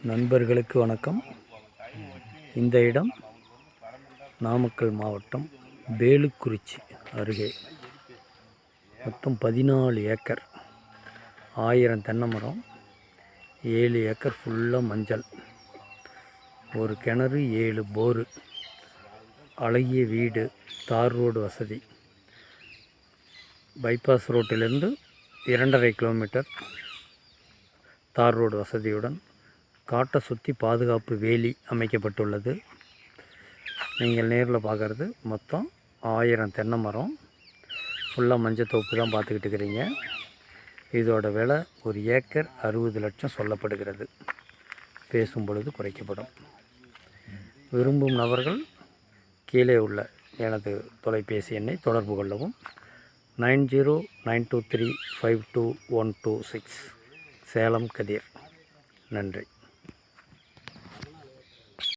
நண்பர்களுக்கு வணக்கம். இந்த இடம் நாமக்கல் மாவட்டம் வேலுக்குறிச்சி அருகே. மொத்தம் 14 ஏக்கர், 1000 தென்னை மரம், 7 ஏக்கர் ஃபுல்லாக மஞ்சள், ஒரு கிணறு, 7 போரு, அழகிய வீடு, தார் ரோடு வசதி, பைபாஸ் ரோட்டிலிருந்து 2.5 கிலோமீட்டர் தார் ரோடு வசதியுடன் காட்டை சுற்றி பாதுகாப்பு வேலி அமைக்கப்பட்டுள்ளது. நீங்கள் நேரில் பார்க்குறது மொத்தம் 1000 தென்னை மரம், ஃபுல்லாக மஞ்சள் தோப்பு தான் பார்த்துக்கிட்டு இருக்கிறீங்க. இதோட விலை ஒரு ஏக்கர் 60 லட்சம் சொல்லப்படுகிறது. பேசும் பொழுது குறைக்கப்படும். விரும்பும் நபர்கள் கீழே உள்ள எனது தொலைபேசி எண்ணை தொடர்பு கொள்ளவும். 9092352126 சேலம் கதிர். நன்றி.